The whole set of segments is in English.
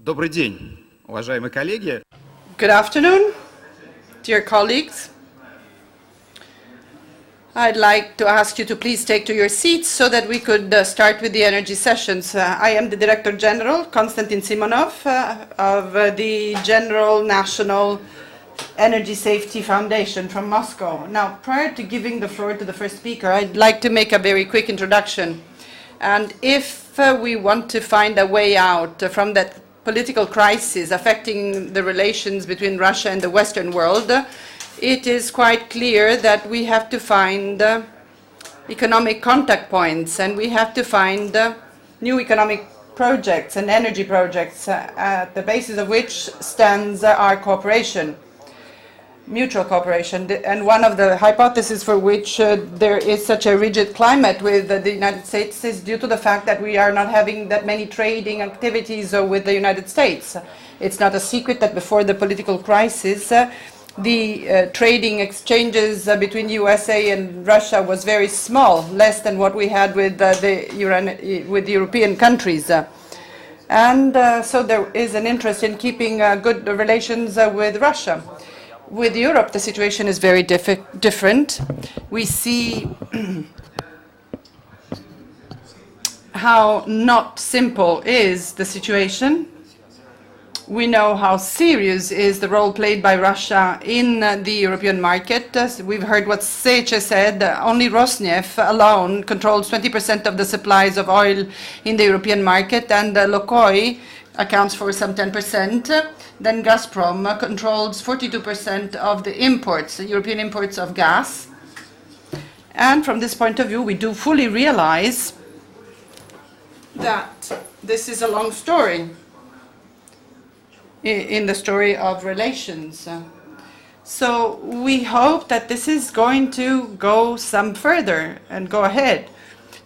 Добрый день, уважаемые коллеги. Good afternoon, dear colleagues. I'd like to ask you to please take to your seats so that we could start with the energy sessions. I am the Director General, Konstantin Simonov, of the General National Energy Safety Foundation from Moscow. Now, prior to giving the floor to the first speaker, I'd like to make a very quick introduction. And if we want to find a way out from that political crisis affecting the relations between Russia and the Western world, it is quite clear that we have to find economic contact points, and we have to find new economic projects and energy projects at the basis of which stands our cooperation, mutual cooperation. And one of the hypotheses for which there is such a rigid climate with the United States is due to the fact that we are not having that many trading activities with the United States. It's not a secret that before the political crisis, the trading exchanges between USA and Russia was very small, less than what we had with the European countries. So there is an interest in keeping good relations with Russia. With Europe, the situation is very different. We see how not simple is the situation. We know how serious is the role played by Russia in the European market. We've heard what Seche said. Only Rosneft alone controls 20% of the supplies of oil in the European market, and Lukoil accounts for some 10%. Then Gazprom controls 42% of the imports, the European imports of gas. And from this point of view, we do fully realize that this is a long story in the story of relations. So we hope that this is going to go some further and go ahead.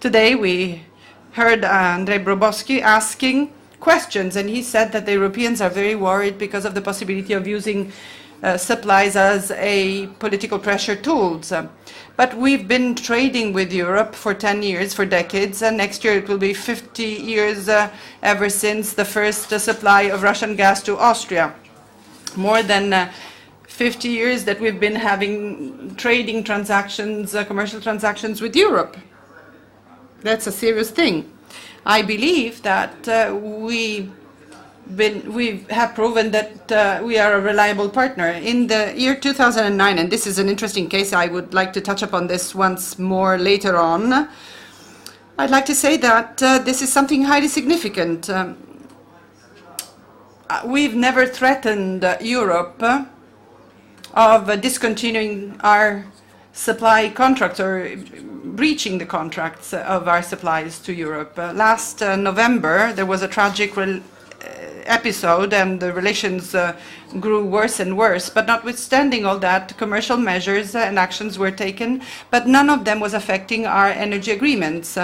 Today we heard Andrei Brobowski asking questions, and he said that the Europeans are very worried because of the possibility of using supplies as a political pressure tools. But we've been trading with Europe for 10 years, for decades, and next year it will be 50 years ever since the first supply of Russian gas to Austria. More than 50 years that we've been having trading transactions, commercial transactions with Europe. That's a serious thing. I believe that we have proven that we are a reliable partner. In the year 2009, and this is an interesting case, I would like to touch upon this once more later on. I'd like to say that this is something highly significant. We've never threatened Europe of discontinuing our supply contracts or breaching the contracts of our supplies to Europe. Last November, there was a tragic episode, and the relations grew worse and worse. But notwithstanding all that, commercial measures and actions were taken, but none of them was affecting our energy agreements,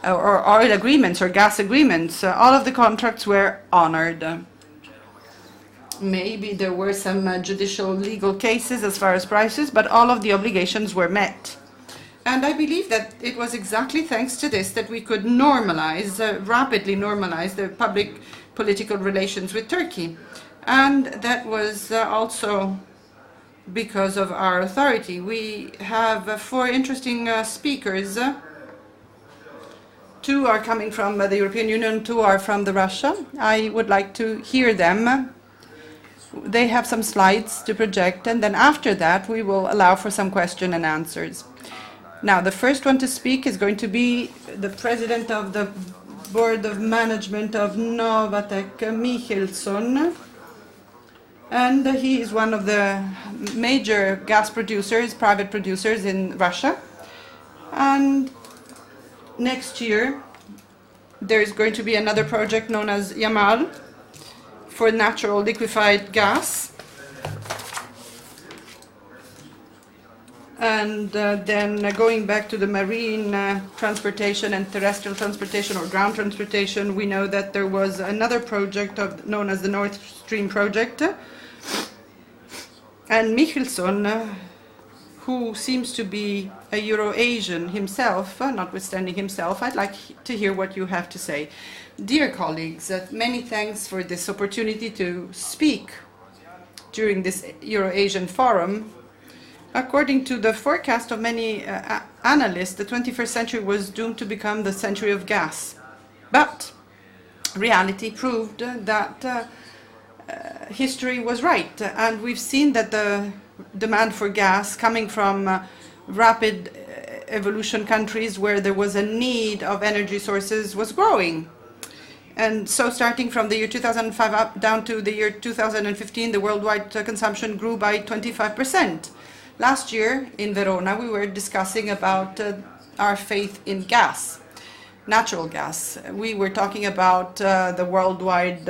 or oil agreements, or gas agreements. All of the contracts were honored. Maybe there were some judicial legal cases as far as prices, but all of the obligations were met. And I believe that it was exactly thanks to this that we could normalize, rapidly normalize the public political relations with Turkey. And that was also because of our authority. We have four interesting speakers. Two are coming from the European Union, two are from Russia. I would like to hear them. They have some slides to project, and then after that we will allow for some question and answers. Now, the first one to speak is going to be the president of the Board of Management of Novatek, Michelson. And he is one of the major gas producers, private producers in Russia. And next year, there is going to be another project known as Yamal for natural liquefied gas. And then going back to the marine transportation and terrestrial transportation or ground transportation, we know that there was another project known as the Nord Stream project. And Michelson, who seems to be a Euro-Asian himself, notwithstanding himself, I'd like to hear what you have to say. Dear colleagues, many thanks for this opportunity to speak during this Euro-Asian Forum. According to the forecast of many analysts, the 21st century was doomed to become the century of gas. But reality proved that history was right, and we've seen that the demand for gas coming from rapid evolution countries where there was a need of energy sources was growing. And so starting from the year 2005 up down to the year 2015, the worldwide consumption grew by 25%. Last year in Verona, we were discussing about our faith in gas, natural gas. We were talking about the worldwide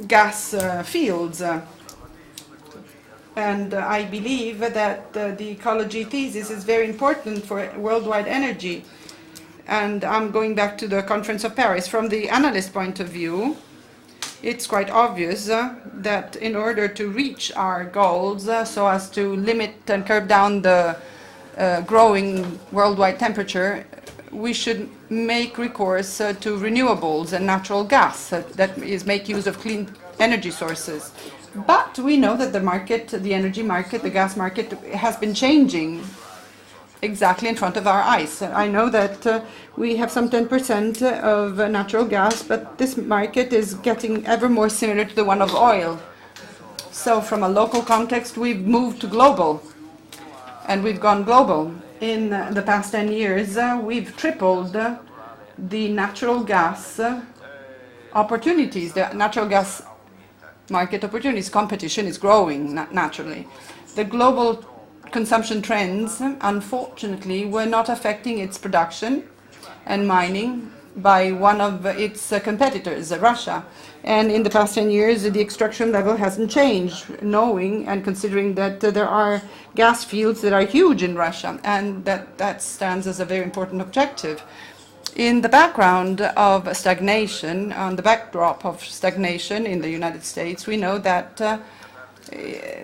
gas fields. And I believe that the ecology thesis is very important for worldwide energy. And I'm going back to the Conference of Paris. From the analyst point of view, it's quite obvious that in order to reach our goals, so as to limit and curb down the growing worldwide temperature, we should make recourse to renewables and natural gas, that is, make use of clean energy sources. But we know that the market, the energy market, the gas market has been changing exactly in front of our eyes. I know that we have some 10% of natural gas, but this market is getting ever more similar to the one of oil. So from a local context, we've moved to global, and we've gone global. In the past 10 years, we've tripled the natural gas opportunities, the natural gas market opportunities. Competition is growing naturally. The global consumption trends, unfortunately, were not affecting its production and mining by one of its competitors, Russia. And in the past 10 years, the extraction level hasn't changed, knowing and considering that there are gas fields that are huge in Russia, and that stands as a very important objective. In the background of stagnation, on the backdrop of stagnation in the United States, we know that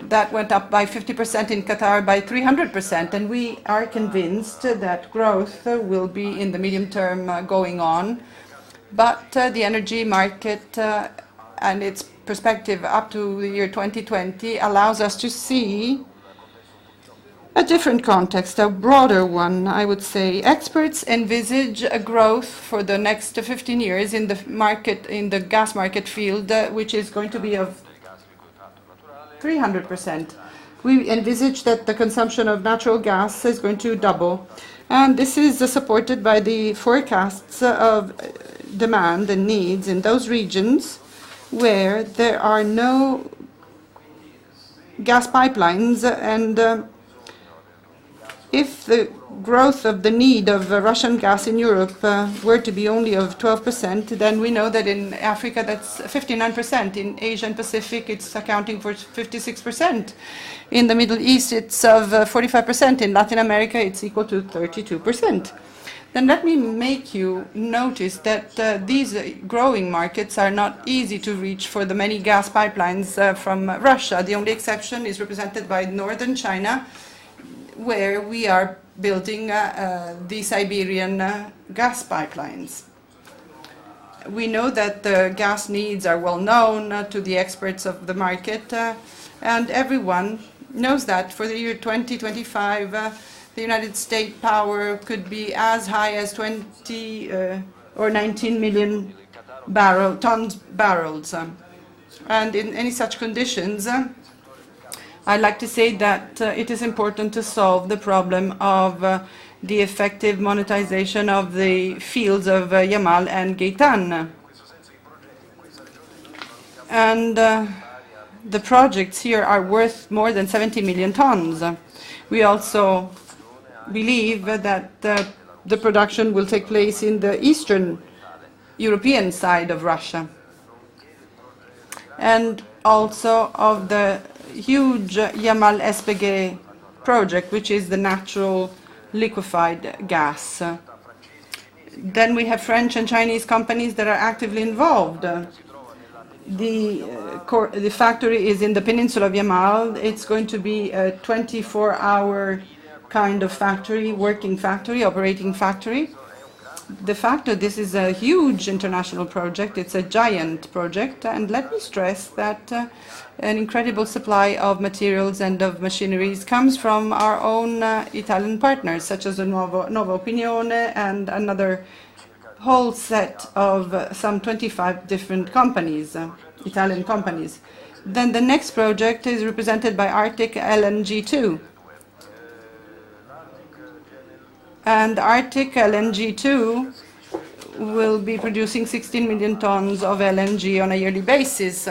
that went up by 50%, in Qatar by 300%, and we are convinced that growth will be in the medium term going on. But the energy market and its perspective up to the year 2020 allows us to see a different context, a broader one, I would say. Experts envisage a growth for the next 15 years in the market, in the gas market field, which is going to be of 300%. We envisage that the consumption of natural gas is going to double. And this is supported by the forecasts of demand and needs in those regions where there are no gas pipelines. And if the growth of the need of Russian gas in Europe were to be only of 12%, then we know that in Africa that's 59%. In Asia and Pacific, it's accounting for 56%. In the Middle East, it's of 45%. In Latin America, it's equal to 32%. Then let me make you notice that these growing markets are not easy to reach for the many gas pipelines from Russia. The only exception is represented by northern China, where we are building the Siberian gas pipelines. We know that the gas needs are well known to the experts of the market, and everyone knows that for the year 2025, the United States power could be as high as 20 or 19 million barrels. And in any such conditions, I'd like to say that it is important to solve the problem of the effective monetization of the fields of Yamal and Gaetan. And the projects here are worth more than 70 million tons. We also believe that the production will take place in the eastern European side of Russia, and also of the huge Yamal SPG project, which is the natural liquefied gas. Then we have French and Chinese companies that are actively involved. The factory is in the peninsula of Yamal. It's going to be a 24-hour kind of factory, working factory, operating factory. de facto, this is a huge international project. It's a giant project. And let me stress that an incredible supply of materials and of machineries comes from our own Italian partners, such as the Nuova Opinione and another whole set of some 25 different companies, Italian companies. Then the next project is represented by Arctic LNG2. And Arctic LNG2 will be producing 16 million tons of LNG on a yearly basis.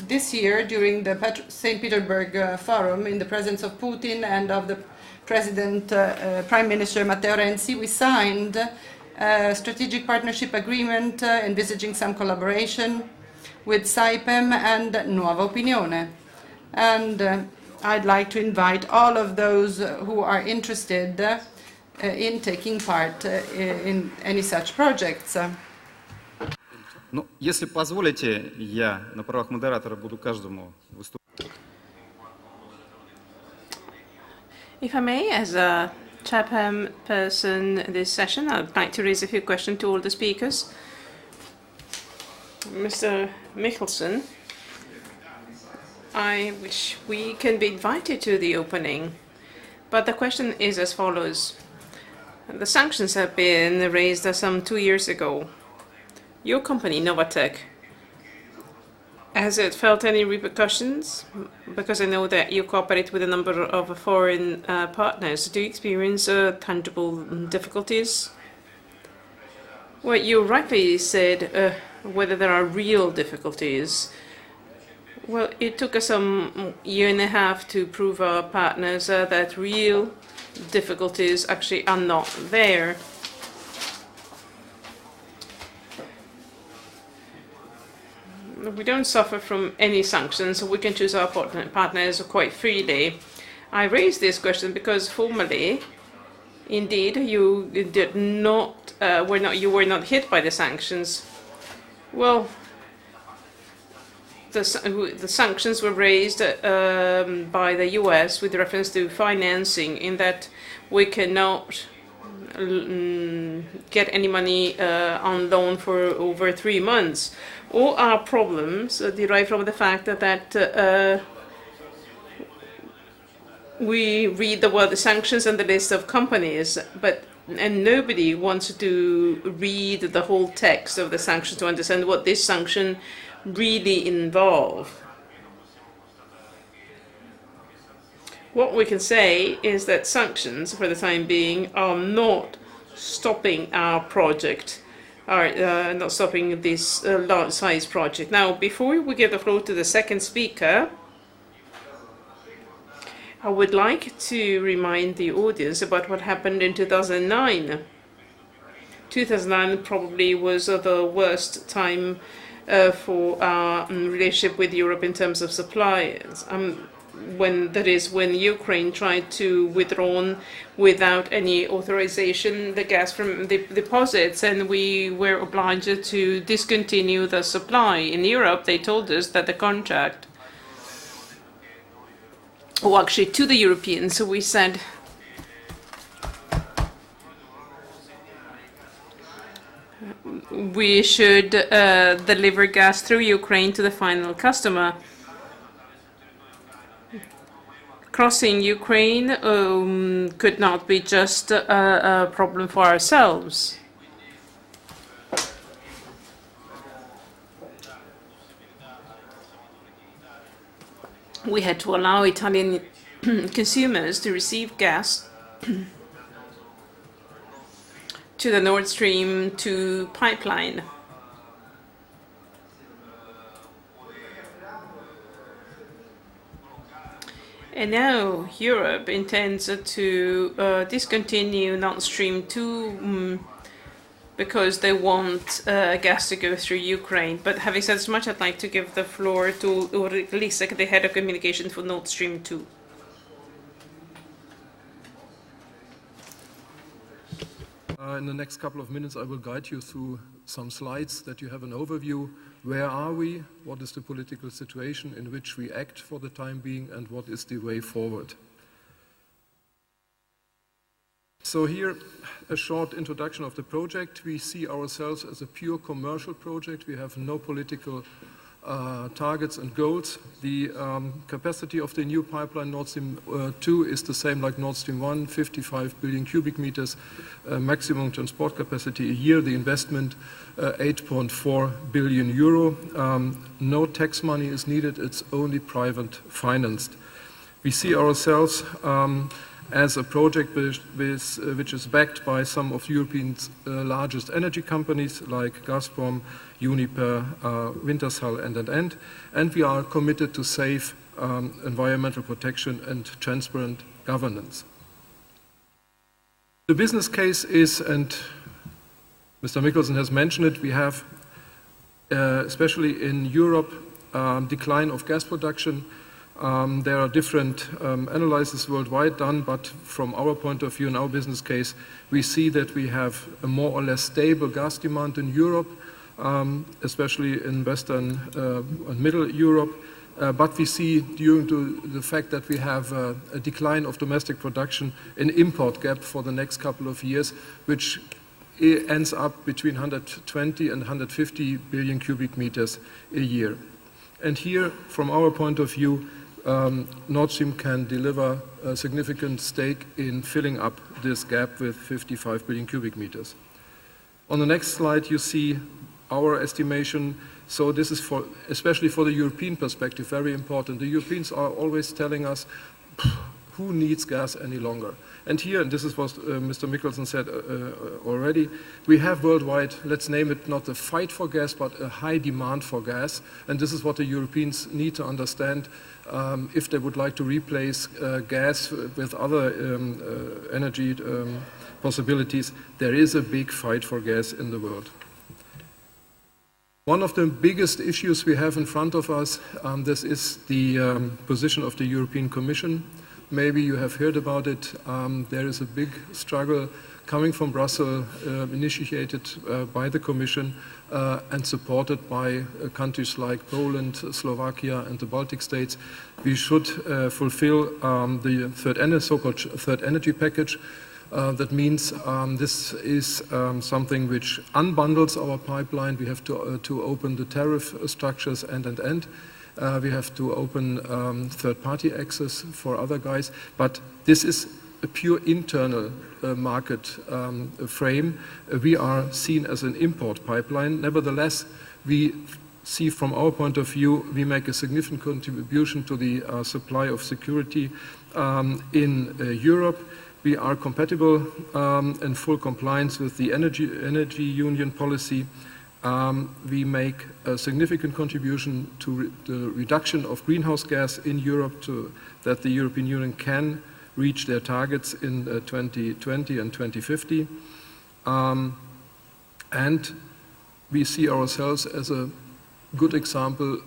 This year, during the St. Petersburg Forum, in the presence of Putin and of the President, Prime Minister Matteo Renzi, we signed a strategic partnership agreement envisaging some collaboration with Saipem and Nuova Opinione. And I'd like to invite all of those who are interested in taking part in any such projects. Ну, если позволите, я на правах модератора буду каждому выступать. If I may, as a chairperson this session, I'd like to raise a few questions to all the speakers. Mr. Michelson, I wish we can be invited to the opening, but the question is as follows. The sanctions have been raised some 2 years ago. Your company, Novatec, has it felt any repercussions? Because I know that you cooperate with a number of foreign partners. Do you experience tangible difficulties? Well, you rightly said whether there are real difficulties. Well, it took us a year and a half to prove our partners that real difficulties actually are not there. We don't suffer from any sanctions, so we can choose our partners quite freely. I raised this question because formally, indeed, you did not, you were not hit by the sanctions. Well, the sanctions were raised by the US with reference to financing, in that we cannot get any money on loan for over 3 months. All our problems derive from the fact that we read the word sanctions and the list of companies, and nobody wants to read the whole text of the sanctions to understand what this sanction really involve. What we can say is that sanctions, for the time being, are not stopping our project, are not stopping this large-size project. Now, before we give the floor to the second speaker, I would like to remind the audience about what happened in 2009. 2009 probably was the worst time for our relationship with Europe in terms of supplies. When Ukraine tried to withdraw without any authorization the gas from the deposits, and we were obliged to discontinue the supply. In Europe, they told us that the contract, or actually to the Europeans, so we said, we should deliver gas through Ukraine to the final customer. Crossing Ukraine could not be just a problem for ourselves. We had to allow Italian consumers to receive gas to the Nord Stream 2 pipeline. And now Europe intends to discontinue Nord Stream 2 because they want gas to go through Ukraine. But having said so much, I'd like to give the floor to Ulrich Lisek, the head of communication for Nord Stream 2. In the next couple of minutes, I will guide you through some slides that you have an overview. Where are we? What is the political situation in which we act for the time being? And what is the way forward? So here, a short introduction of the project. We see ourselves as a pure commercial project. We have no political targets and goals. The capacity of the new pipeline Nord Stream 2 is the same like Nord Stream 1, 55 billion cubic meters maximum transport capacity a year. The investment 8.4 billion euro. No tax money is needed, it's only private financed. We see ourselves as a project which is backed by some of Europe's largest energy companies like Gazprom, Uniper, Wintershall, and we are committed to safe environmental protection and transparent governance. The business case is, and Mr. Mikkelsen has mentioned it, we have, especially in Europe, decline of gas production. There are different analyses worldwide done, but from our point of view, in our business case, we see that we have a more or less stable gas demand in Europe, especially in Western and Middle Europe. But we see, due to the fact that we have a decline of domestic production, an import gap for the next couple of years, which ends up between 120 and 150 billion cubic meters a year. And here, from our point of view, Nord Stream can deliver a significant stake in filling up this gap with 55 billion cubic meters. On the next slide, you see our estimation. So this is for, especially for the European perspective, very important. The Europeans are always telling us, who needs gas any longer? And here, and this is what Mr. Mikkelsen said already, we have worldwide, let's name it not a fight for gas, but a high demand for gas. And this is what the Europeans need to understand if they would like to replace gas with other energy possibilities. There is a big fight for gas in the world. One of the biggest issues we have in front of us, this is the position of the European Commission. Maybe you have heard about it. There is a big struggle coming from Brussels, initiated by the Commission and supported by countries like Poland, Slovakia, and the Baltic states. We should fulfill the so-called third energy package. That means this is something which unbundles our pipeline. We have to open the tariff structures and. We have to open third-party access for other guys. But this is a pure internal market frame. We are seen as an import pipeline. Nevertheless, we see from our point of view, we make a significant contribution to the supply of security in Europe. We are compatible and full compliance with the energy union policy. We make a significant contribution to the reduction of greenhouse gas in Europe, that the European Union can reach their targets in 2020 and 2050. And we see ourselves as a good example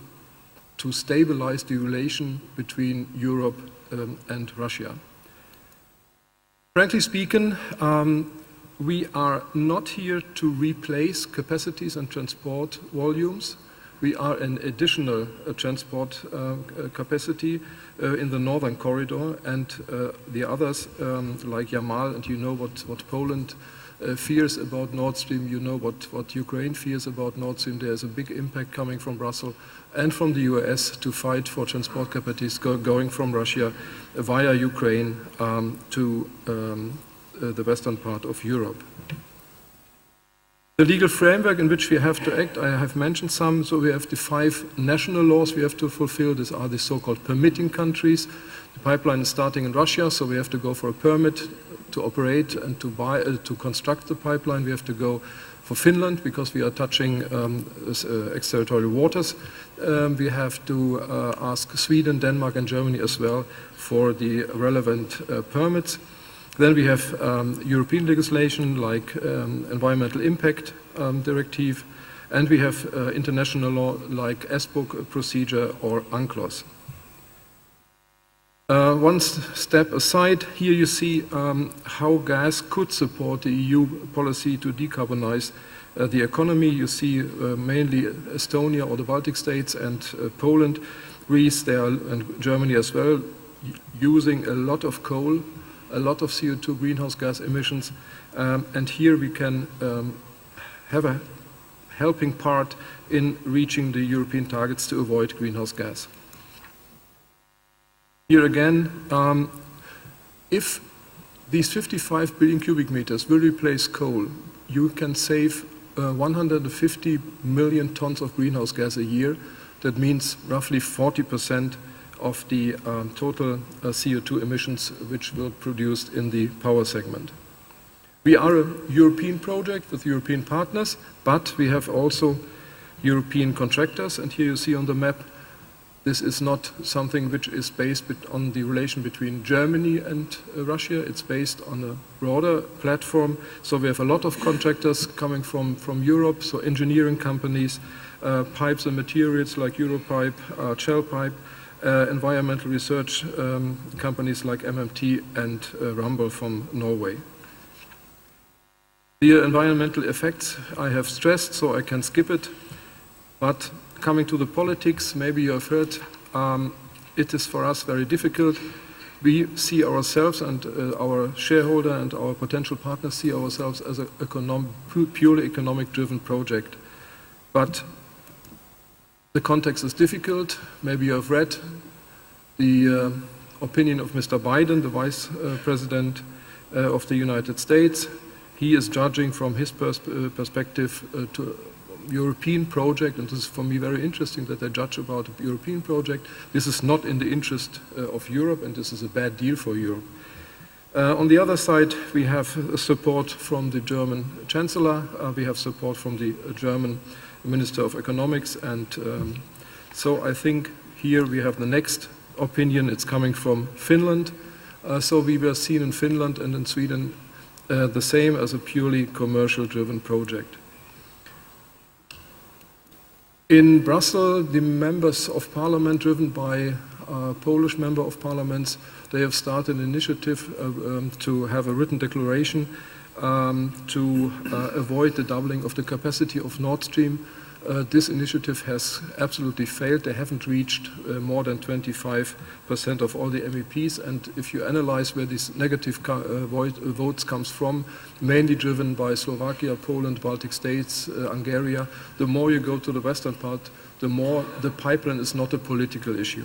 to stabilize the relation between Europe and Russia. Frankly speaking, we are not here to replace capacities and transport volumes. We are an additional transport capacity in the northern corridor, and the others, like Yamal, and you know what Poland fears about Nord Stream, you know what Ukraine fears about Nord Stream. There's a big impact coming from Brussels and from the US to fight for transport capacities going from Russia via Ukraine to the western part of Europe. The legal framework in which we have to act, I have mentioned some. So we have the 5 national laws we have to fulfill. These are the so-called permitting countries. The pipeline is starting in Russia, so we have to go for a permit to operate and to construct the pipeline. We have to go for Finland because we are touching extraterritorial waters. We have to ask Sweden, Denmark, and Germany as well for the relevant permits. Then we have European legislation like Environmental Impact Directive, and we have international law like ESPOC procedure or UNCLOS. One step aside, here you see how gas could support the EU policy to decarbonize the economy. You see mainly Estonia or the Baltic states and Poland, Greece there, and Germany as well, using a lot of coal a lot of CO2 greenhouse gas emissions, and here we can have a helping part in reaching the European targets to avoid greenhouse gas. Here again, if these 55 billion cubic meters will replace coal, you can save 150 million tons of greenhouse gas a year. That means roughly 40% of the total CO2 emissions which were produced in the power segment. We are a European project with European partners, but we have also European contractors, and here you see on the map, this is not something which is based on the relation between Germany and Russia. It's based on a broader platform. So we have a lot of contractors coming from Europe, so engineering companies, pipes and materials like Europipe, Shell Pipe, environmental research companies like MMT and Renewable from Norway. The environmental effects I have stressed, so I can skip it. But coming to the politics, maybe you have heard, it is for us very difficult. We see ourselves and our shareholder and our potential partners see ourselves as a purely economic-driven project. But the context is difficult. Maybe you have read the opinion of Mr. Biden, the Vice President of the United States. He is judging from his perspective to European project, and this is for me very interesting that they judge about a European project. This is not in the interest of Europe, and this is a bad deal for Europe. On the other side, we have support from the German Chancellor, we have support from the German Minister of Economics, and so I think here we have the next opinion. It's coming from Finland. So we were seen in Finland and in Sweden the same as a purely commercial-driven project. In Brussels, the members of parliament, driven by a Polish member of parliament, they have started an initiative to have a written declaration to avoid the doubling of the capacity of Nord Stream. This initiative has absolutely failed. They haven't reached more than 25% of all the MEPs, and if you analyze where these negative votes comes from, mainly driven by Slovakia, Poland, Baltic states, Hungary, the more you go to the western part, the more the pipeline is not a political issue.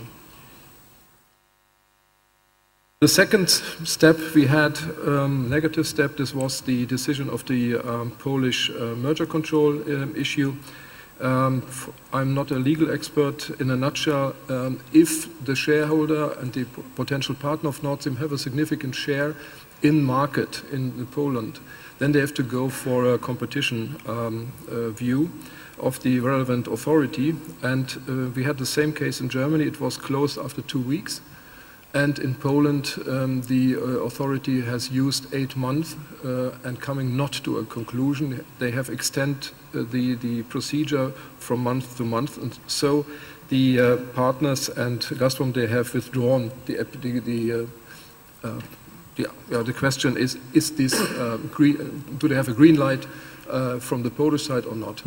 The second step we had, negative step, this was the decision of the Polish merger control issue. I'm not a legal expert. In a nutshell, if the shareholder and the potential partner of Nord Stream have a significant share in market in Poland, then they have to go for a competition view of the relevant authority. And we had the same case in Germany. It was closed after 2 weeks. And in Poland, the authority has used 8 months and coming not to a conclusion. They have extended the procedure from month to month. And so the partners and Gazprom, they have withdrawn the question is this, do they have a green light from the Polish side or not?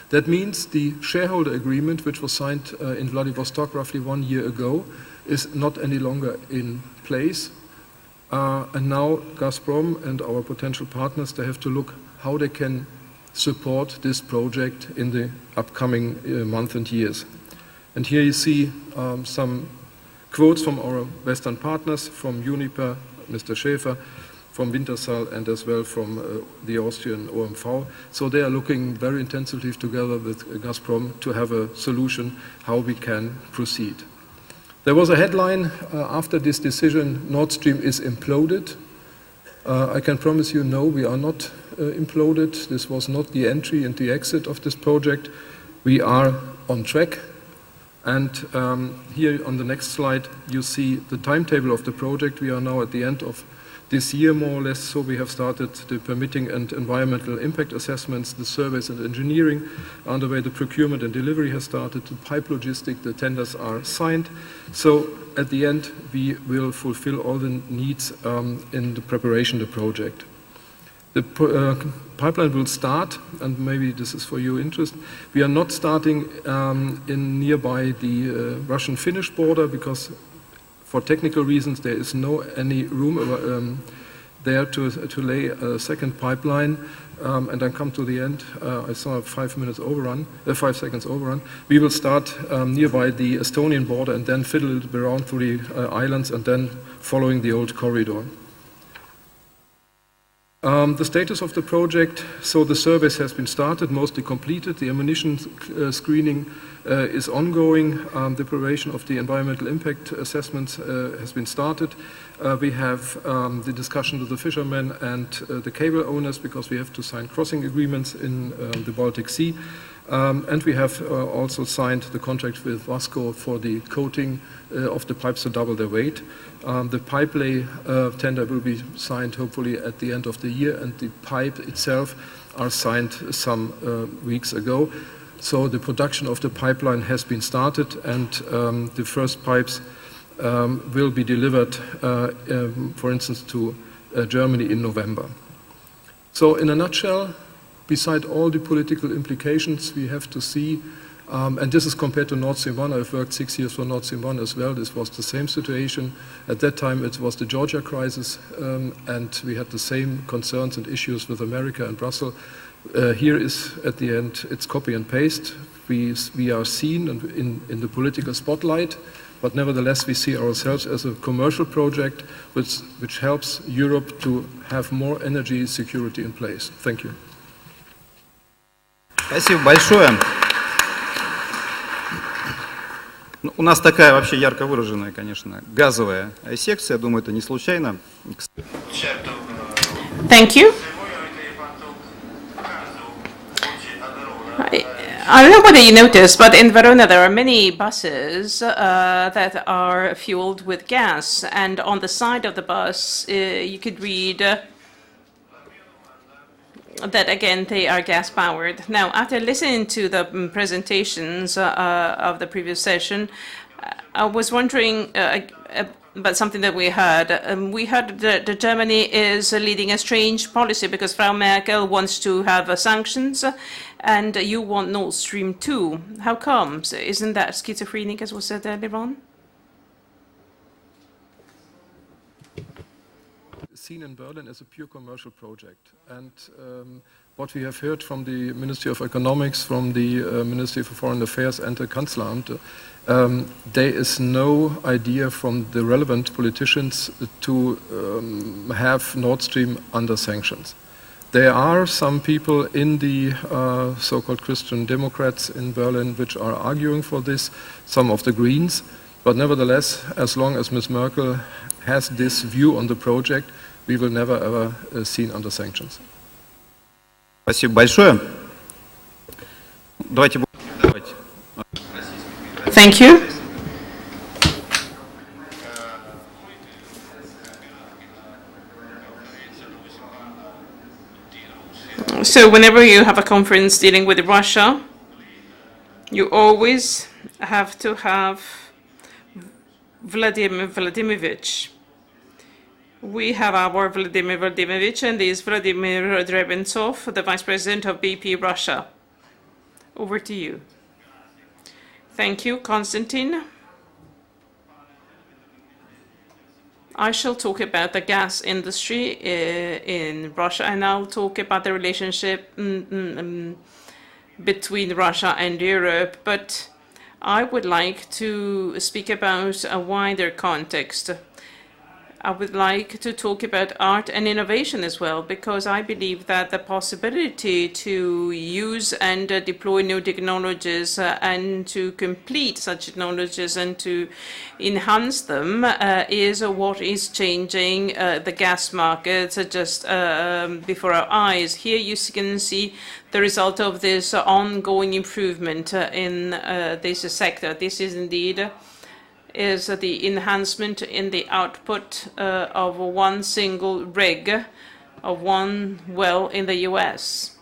That means the shareholder agreement, which was signed in Vladivostok roughly 1 year ago, is not any longer in place. And now Gazprom and our potential partners, they have to look how they can support this project in the upcoming months and years. And here you see some quotes from our Western partners, from Uniper, Mr. Schäfer, from Wintershall, and as well from the Austrian OMV. So they are looking very intensively together with Gazprom to have a solution how we can proceed. There was a headline after this decision, Nord Stream is imploded. I can promise you, no, we are not imploded. This was not the entry and the exit of this project. We are on track. And here on the next slide, you see the timetable of the project. We are now at the end of this year, more or less, so we have started the permitting and environmental impact assessments, the surveys and engineering. Underway, the procurement and delivery has started, the pipe logistic, the tenders are signed. So at the end, we will fulfill all the needs in the preparation of the project. The pipeline will start, and maybe this is for your interest. We are not starting in nearby the Russian-Finnish border, because for technical reasons, there is no any room there to lay a second pipeline. And then come to the end. I saw a 5 seconds overrun. We will start nearby the Estonian border and then fiddle it around through the islands and then following the old corridor. The status of the project, so the service has been started, mostly completed. The ammunition screening is ongoing. The preparation of the environmental impact assessments has been started. We have the discussion with the fishermen and the cable owners because we have to sign crossing agreements in the Baltic Sea. And we have also signed the contract with Vasco for the coating of the pipes to double their weight. The pipe lay tender will be signed hopefully at the end of the year, and the pipe itself are signed some weeks ago. So the production of the pipeline has been started, and the first pipes will be delivered, for instance, to Germany in November. So in a nutshell, beside all the political implications we have to see, and this is compared to Nord Stream 1, I've worked 6 years for Nord Stream 1 as well, this was the same situation. At that time it was the Georgia crisis, and we had the same concerns and issues with America and Brussels. Here is, at the end, it's copy and paste. We are seen in the political spotlight, but nevertheless we see ourselves as a commercial project which helps Europe to have more energy security in place. Thank you. Спасибо большое. У нас такая вообще ярко выраженная, конечно, газовая секция. Я думаю, это не случайно. Thank you. I don't know whether you noticed, but in Verona there are many buses that are fueled with gas, and on the side of the bus you could read that again they are gas powered. Now, after listening to the presentations of the previous session, I was wondering about something that we heard. We heard that Germany is leading a strange policy because Frau Merkel wants to have sanctions and you want Nord Stream 2. How comes? Isn't that schizophrenic, as was said earlier on? Seen in Berlin as a pure commercial project, and what we have heard from the Ministry of Economics, from the Ministry for Foreign Affairs and the Kanzleramt, there is no idea from the relevant politicians to have Nord Stream under sanctions. There are some people in the so-called Christian Democrats in Berlin which are arguing for this, some of the Greens, but nevertheless, as long as Ms. Merkel has this view on the project, we will never ever seen under sanctions. Спасибо большое. Давайте. Thank you. So whenever you have a conference dealing with Russia, you always have to have Vladimir Vladimirovich. We have our Vladimir Vladimirovich, and this is Vladimir Drebentsov, the Vice President of BP Russia. Over to you. Thank you, Konstantin. I shall talk about the gas industry in Russia, and I'll talk about the relationship between Russia and Europe, but I would like to speak about a wider context. I would like to talk about art and innovation as well, because I believe that the possibility to use and deploy new technologies and to complete such technologies and to enhance them is what is changing the gas markets just before our eyes. Here you can see the result of this ongoing improvement in this sector. This is indeed is the enhancement in the output of one single rig of one well in the US,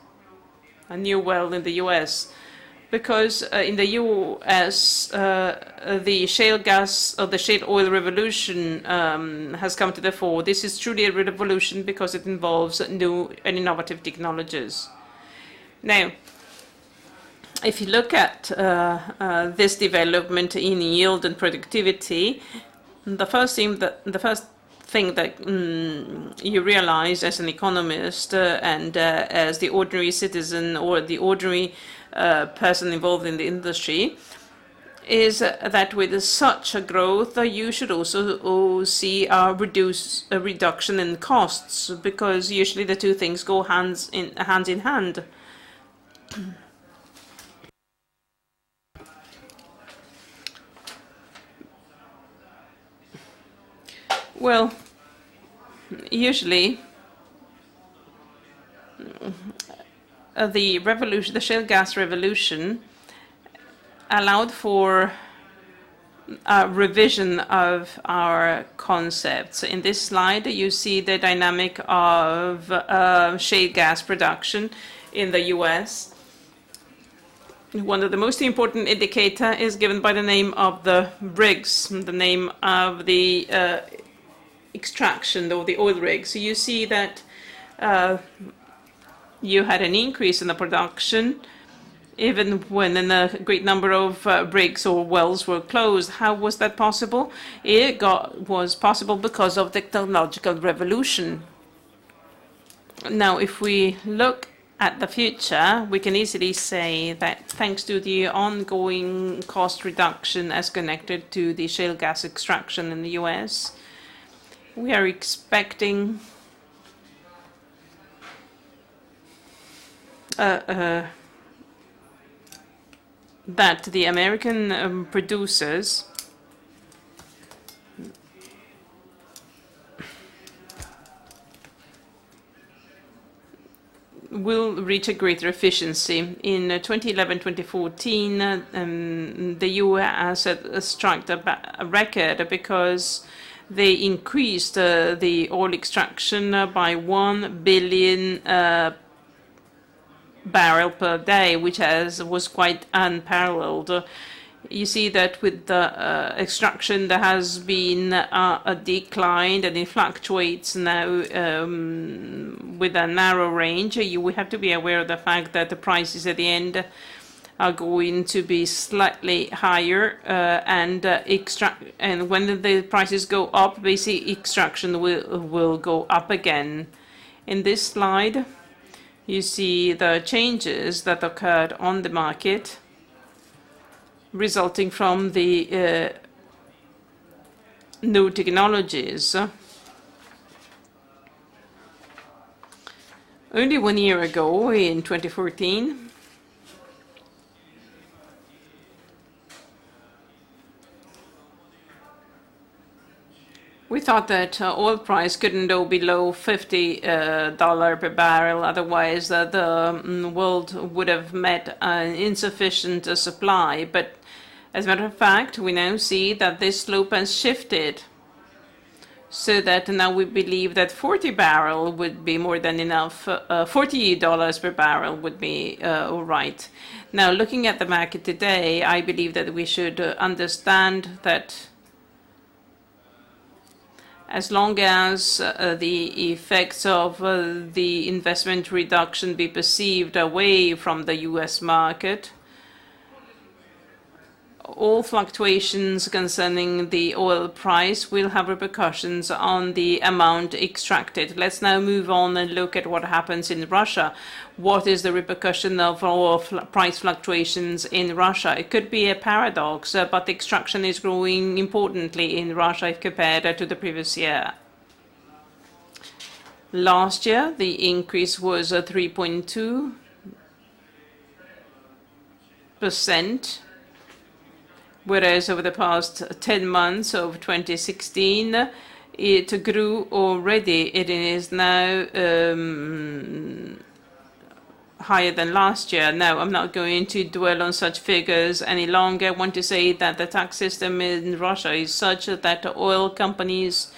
a new well in the US. Because in the US, the shale gas or the shale oil revolution has come to the fore. This is truly a revolution because it involves new and innovative technologies. Now, if you look at this development in yield and productivity, The first thing that you realize as an economist and as the ordinary citizen or the ordinary person involved in the industry is that with such a growth, you should also see a reduction in costs, because usually the two things go hand in hand. Well, usually the shale gas revolution allowed for a revision of our concepts. In this slide, you see the dynamic of shale gas production in the US. One of the most important indicator is given by the name of the rigs, the name of the extraction or the oil rigs. So you see that you had an increase in the production even when a great number of rigs or wells were closed. How was that possible? It was possible because of the technological revolution. Now, if we look at the future, we can easily say that thanks to the ongoing cost reduction as connected to the shale gas extraction in the US, we are expecting that the American producers will reach a greater efficiency. In 2011-2014, the US struck a record because they increased the oil extraction by 1 billion barrel per day, which was quite unparalleled. You see that with the extraction there has been a decline, and it fluctuates now with a narrow range. We have to be aware of the fact that the prices at the end are going to be slightly higher, and when the prices go up, basically extraction will go up again. In this slide, you see the changes that occurred on the market resulting from the new technologies. Only 1 year ago, in 2014, we thought that oil price couldn't go below $50 per barrel, otherwise the world would have met an insufficient supply. But as a matter of fact, we now see that this slope has shifted, so that now we believe that $40 would be more than enough. $40 per barrel would be all right. Now, looking at the market today, I believe that we should understand that as long as the effects of the investment reduction be perceived away from the US market, all fluctuations concerning the oil price will have repercussions on the amount extracted. Let's now move on and look at what happens in Russia. What is the repercussion of oil price fluctuations in Russia? It could be a paradox, but the extraction is growing importantly in Russia if compared to the previous year. Last year, the increase was 3.2%. Whereas over the past 10 months of 2016, it grew already. It is now higher than last year. Now, I'm not going to dwell on such figures any longer. I want to say that the tax system in Russia is such that oil companies,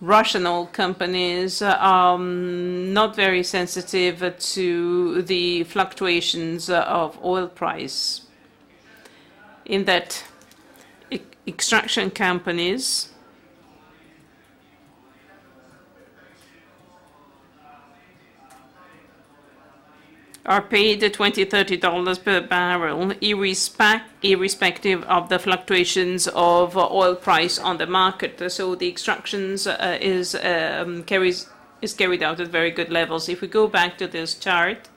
Russian oil companies, are not very sensitive to the fluctuations of oil price. In that extraction companies are paid $20, $30 per barrel, irrespective of the fluctuations of oil price on the market. So the extractions is carried out at very good levels. If we go back to this chart,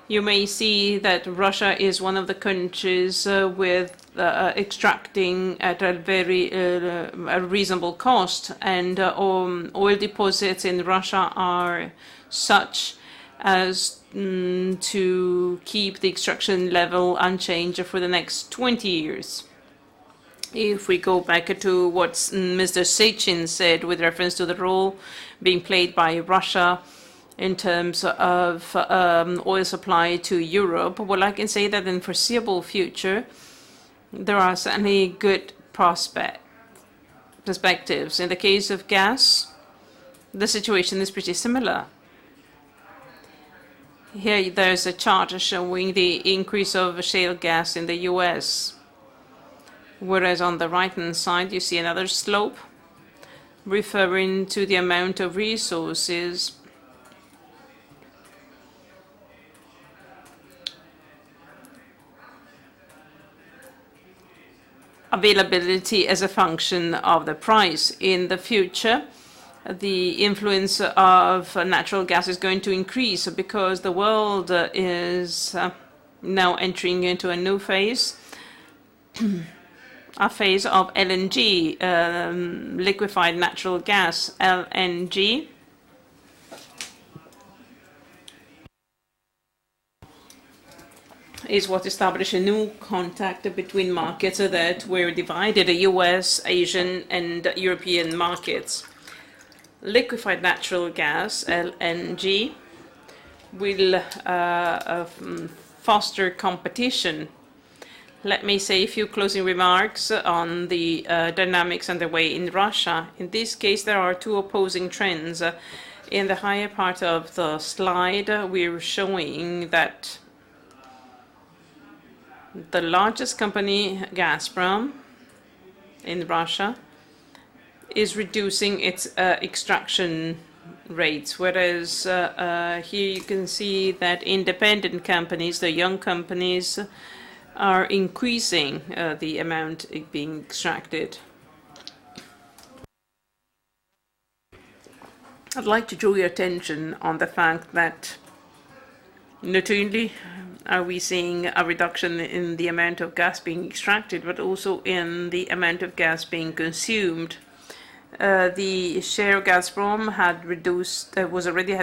you may see that Russia is one of the countries with extracting at a very a reasonable cost, and oil deposits in Russia are such as to keep the extraction level unchanged for the next 20 years. If we go back to what Mr. Sanctions said with reference to the role being played by Russia in terms of oil supply to Europe, well, I can say that in foreseeable future, there are certainly good perspectives. In the case of gas, the situation is pretty similar. Here there's a chart showing the increase of shale gas in the US, whereas on the right-hand side you see another slope referring to the amount of resources availability as a function of the price. In the future, the influence of natural gas is going to increase because the world is now entering into a new phase, a phase of LNG, liquefied natural gas, LNG. Is what established a new contact between markets that were divided, the US, Asian, and European markets. Liquefied natural gas, LNG, will foster competition. Let me say a few closing remarks on the dynamics underway in Russia. In this case, there are two opposing trends. In the higher part of the slide, we're showing that the largest company, Gazprom, in Russia, is reducing its extraction rates, whereas here you can see that independent companies, the young companies, are increasing the amount being extracted. I'd like to draw your attention on the fact that not only are we seeing a reduction in the amount of gas being extracted, but also in the amount of gas being consumed. The share of Gazprom had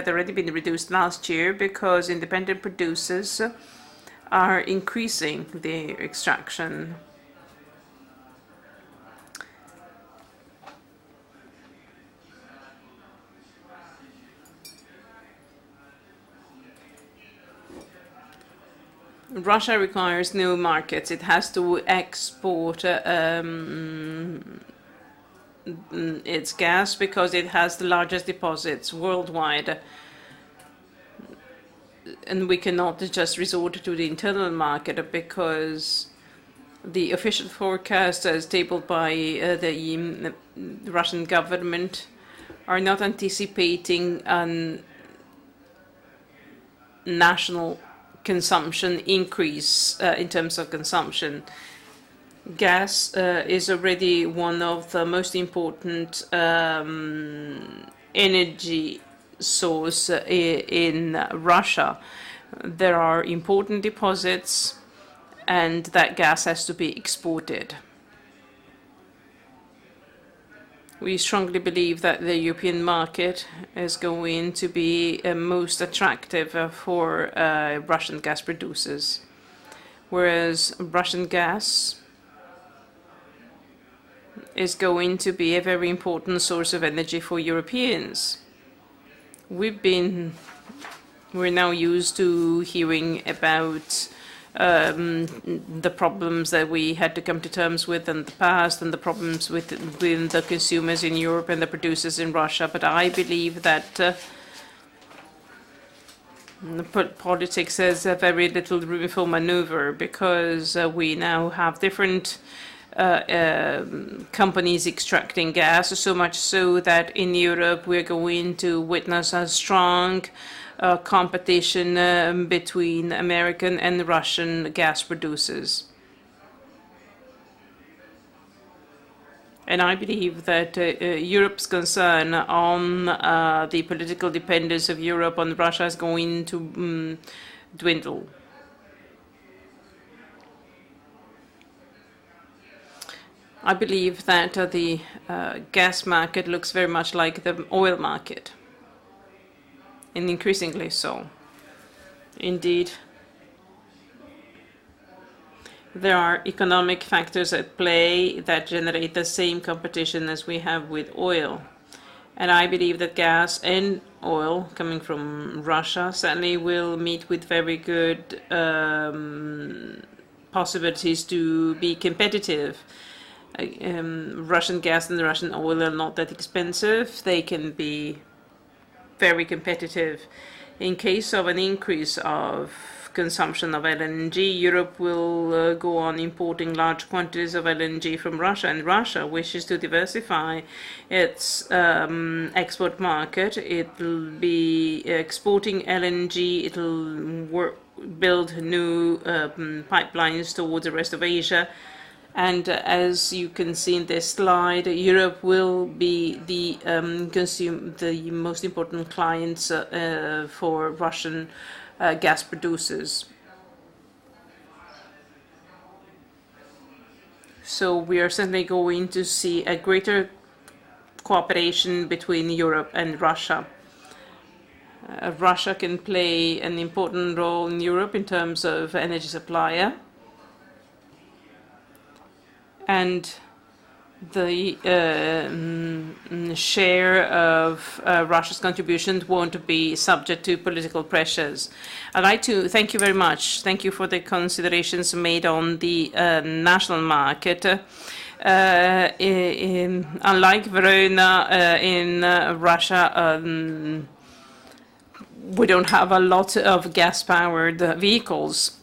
already been reduced last year because independent producers are increasing their extraction. Russia requires new markets. It has to export its gas because it has the largest deposits worldwide. And we cannot just resort to the internal market because the official forecast as tabled by the Russian government are not anticipating a national consumption increase in terms of consumption. Gas is already one of the most important energy source in Russia. There are important deposits and that gas has to be exported. We strongly believe that the European market is going to be most attractive for Russian gas producers, whereas Russian gas is going to be a very important source of energy for Europeans. We're now used to hearing about the problems that we had to come to terms with in the past and the problems with the consumers in Europe and the producers in Russia. But I believe that politics has very little room for maneuver because we now have different companies extracting gas, so much so that in Europe we're going to witness a strong competition between American and Russian gas producers. And I believe that Europe's concern on the political dependence of Europe on Russia is going to dwindle. I believe that the gas market looks very much like the oil market, and increasingly so. Indeed, there are economic factors at play that generate the same competition as we have with oil. And I believe that gas and oil coming from Russia certainly will meet with very good possibilities to be competitive. Russian gas and Russian oil are not that expensive. They can be very competitive. In case of an increase of consumption of LNG, Europe will go on importing large quantities of LNG from Russia, and Russia wishes to diversify its export market. It'll be exporting LNG, it'll build new pipelines towards the rest of Asia. And as you can see in this slide, Europe will be the most important clients for Russian gas producers. So we are certainly going to see a greater cooperation between Europe and Russia. Russia can play an important role in Europe in terms of energy supplier. And the share of Russia's contribution won't be subject to political pressures. I'd like to thank you very much. Thank you for the considerations made on the national market. Unlike Verona in Russia, we don't have a lot of gas-powered vehicles.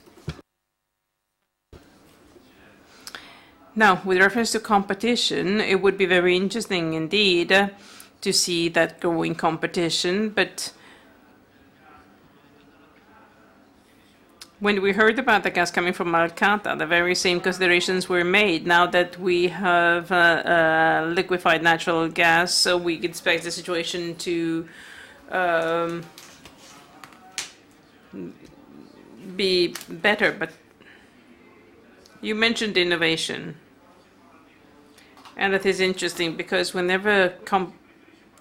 Now, with reference to competition, it would be very interesting indeed to see that growing competition. But when we heard about the gas coming from Malcata, the very same considerations were made. Now that we have liquefied natural gas, so we expect the situation to be better. But you mentioned innovation. And that is interesting because whenever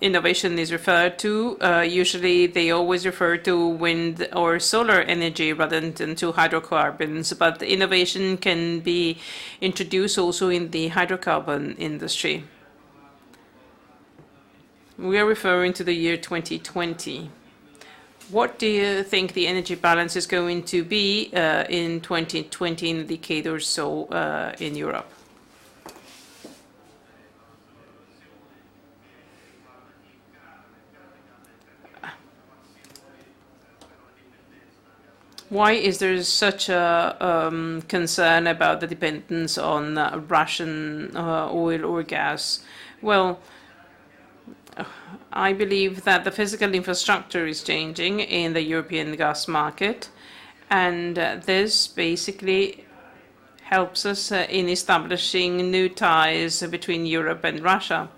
innovation is referred to, usually they always refer to wind or solar energy rather than to hydrocarbons. But the innovation can be introduced also in the hydrocarbon industry. We are referring to the year 2020. What do you think the energy balance is going to be in 2020, in a decade or so in Europe? Why is there such a concern about the dependence on Russian oil or gas? Well, I believe that the physical infrastructure is changing in the European gas market, and this basically helps us in establishing new ties between Europe and Russia.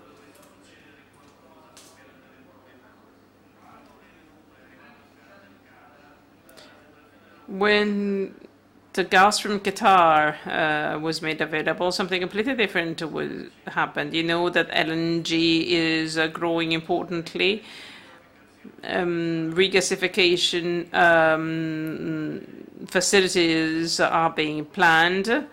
When the gas from Qatar was made available, something completely different happened. You know that LNG is growing importantly. Regasification facilities are being planned.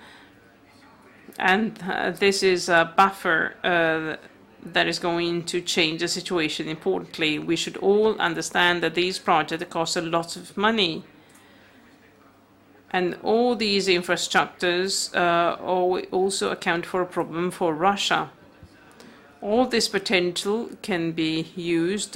And this is a buffer that is going to change the situation importantly. We should all understand that these projects cost a lot of money. And all these infrastructures also account for a problem for Russia. All this potential can be used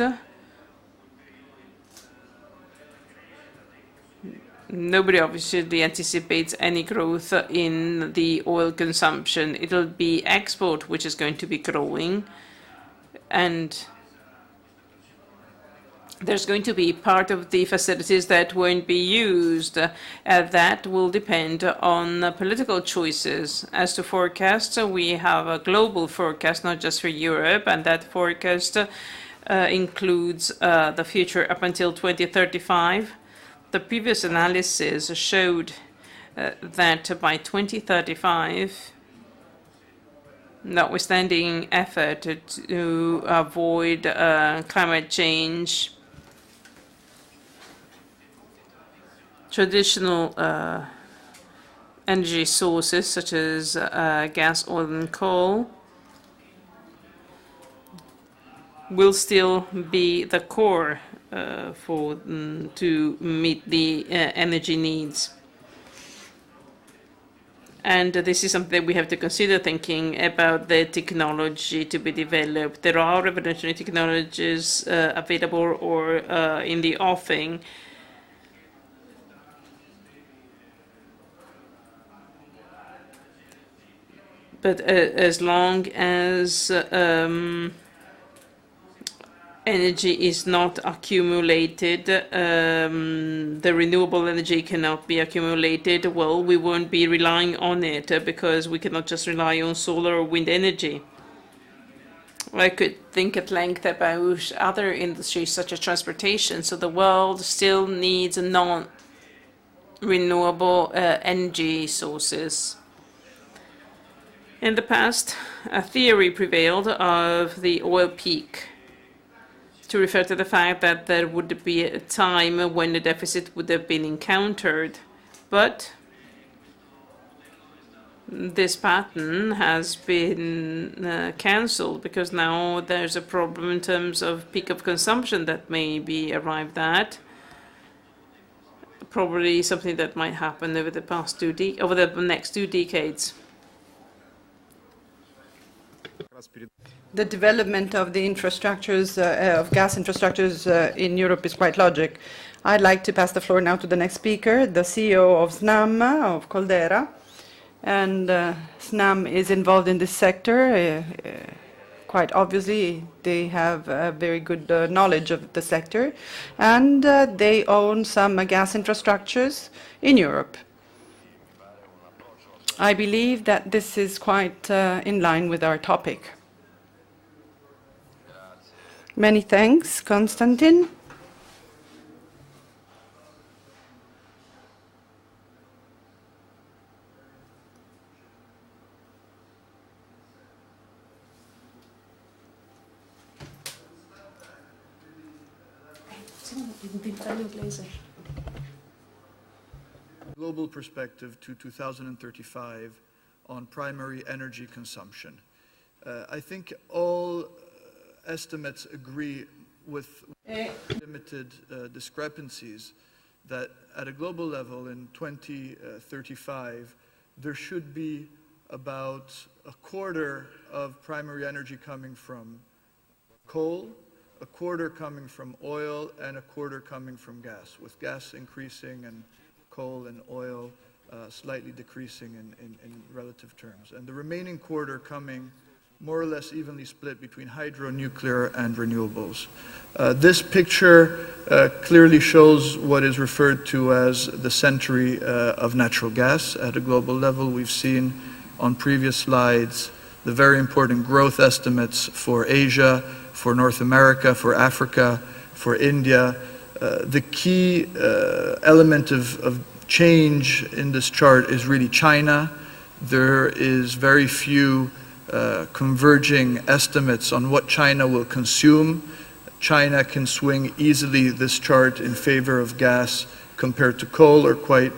Nobody obviously anticipates any growth in the oil consumption. It'll be export which is going to be growing, and there's going to be part of the facilities that won't be used. That will depend on political choices. As to forecasts, we have a global forecast, not just for Europe, and that forecast includes the future up until 2035. The previous analysis showed that by 2035, notwithstanding effort to avoid climate change, traditional energy sources such as gas, oil, and coal will still be the core to meet the energy needs. And this is something that we have to consider thinking about the technology to be developed. There are revolutionary technologies available or in the offing. But as long as energy is not accumulated, the renewable energy cannot be accumulated, well, we won't be relying on it because we cannot just rely on solar or wind energy. I could think at length about other industries such as transportation. So the world still needs non-renewable energy sources. In the past, a theory prevailed of the oil peak, to refer to the fact that there would be a time when the deficit would have been encountered. But this pattern has been cancelled because now there's a problem in terms of peak of consumption that may be arrived at. Probably something that might happen over the next 2 decades. The development of the infrastructures, of gas infrastructures in Europe is quite logic. I'd like to pass the floor now to the next speaker, the CEO of SNAM, of Caldera. And SNAM is involved in this sector. Quite obviously, they have a very good knowledge of the sector. And they own some gas infrastructures in Europe. I believe that this is quite in line with our topic. Many thanks, Konstantin. Global perspective to 2035 on primary energy consumption. I think all estimates agree with limited discrepancies that at a global level in 2035 there should be about a quarter of primary energy coming from coal, a quarter coming from oil, and a quarter coming from gas, with gas increasing and coal and oil slightly decreasing in relative terms. And the remaining quarter coming more or less evenly split between hydro, nuclear, and renewables. This picture clearly shows what is referred to as the century of natural gas at a global level. We've seen on previous slides the very important growth estimates for Asia, for North America, for Africa, for India. The key element of change in this chart is really China. There is very few converging estimates on what China will consume. China can swing easily this chart in favor of gas compared to coal, or quite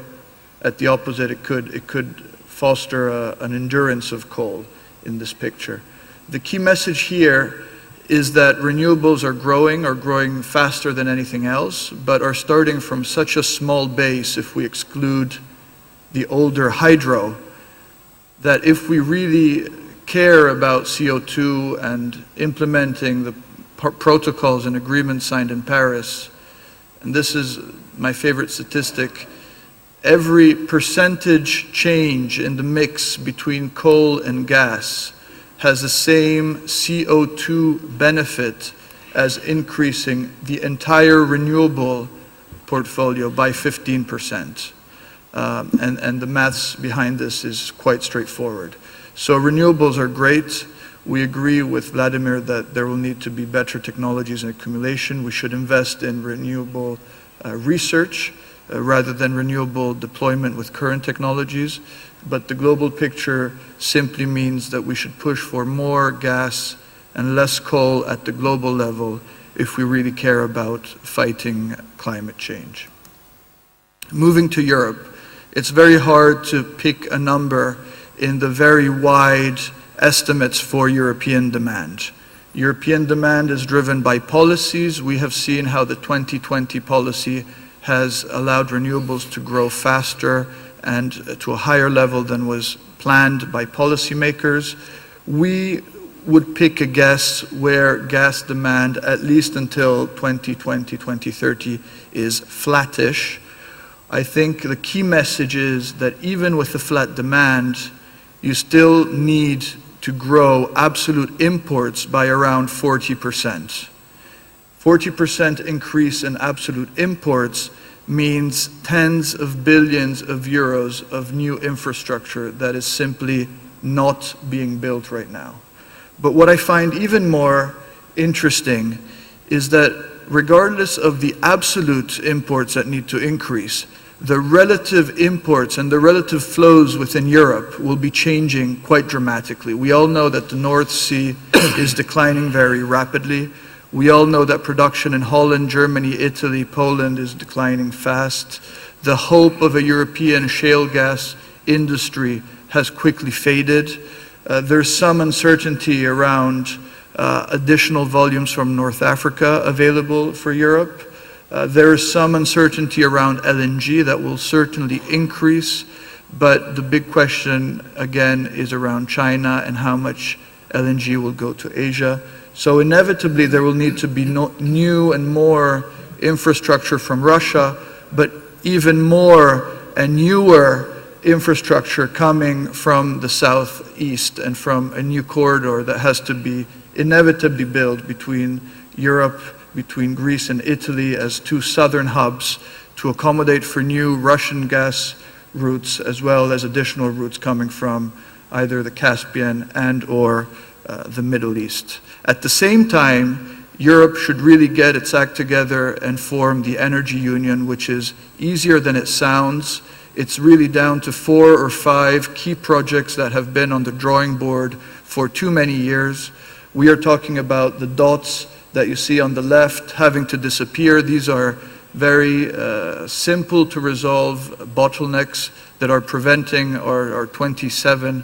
at the opposite, it could foster an endurance of coal in this picture. The key message here is that renewables are growing faster than anything else, but are starting from such a small base, if we exclude the older hydro, that if we really care about CO2 and implementing the protocols and agreements signed in Paris, and this is my favorite statistic, every percentage change in the mix between coal and gas has the same CO2 benefit as increasing the entire renewable portfolio by 15%. And the maths behind this is quite straightforward. So renewables are great. We agree with Vladimir that there will need to be better technologies and accumulation. We should invest in renewable research rather than renewable deployment with current technologies. But the global picture simply means that we should push for more gas and less coal at the global level if we really care about fighting climate change. Moving to Europe, it's very hard to pick a number in the very wide estimates for European demand. European demand is driven by policies. We have seen how the 2020 policy has allowed renewables to grow faster and to a higher level than was planned by policymakers. We would pick a guess where gas demand, at least until 2020, 2030, is flattish. I think the key message is that even with the flat demand, you still need to grow absolute imports by around 40%. 40% increase in absolute imports means tens of billions of euros of new infrastructure that is simply not being built right now. But what I find even more interesting is that regardless of the absolute imports that need to increase, the relative imports and the relative flows within Europe will be changing quite dramatically. We all know that the North Sea is declining very rapidly. We all know that production in Holland, Germany, Italy, Poland is declining fast. The hope of a European shale gas industry has quickly faded. There's some uncertainty around additional volumes from North Africa available for Europe. There is some uncertainty around LNG that will certainly increase, but the big question again is around China and how much LNG will go to Asia. So inevitably there will need to be new and more infrastructure from Russia, but even more and newer infrastructure coming from the southeast and from a new corridor that has to be inevitably built between Europe, between Greece and Italy as two southern hubs to accommodate for new Russian gas routes as well as additional routes coming from either the Caspian and or the Middle East. At the same time, Europe should really get its act together and form the energy union, which is easier than it sounds. It's really down to 4 or 5 key projects that have been on the drawing board for too many years. We are talking about the dots that you see on the left having to disappear. These are very simple to resolve bottlenecks that are preventing our 27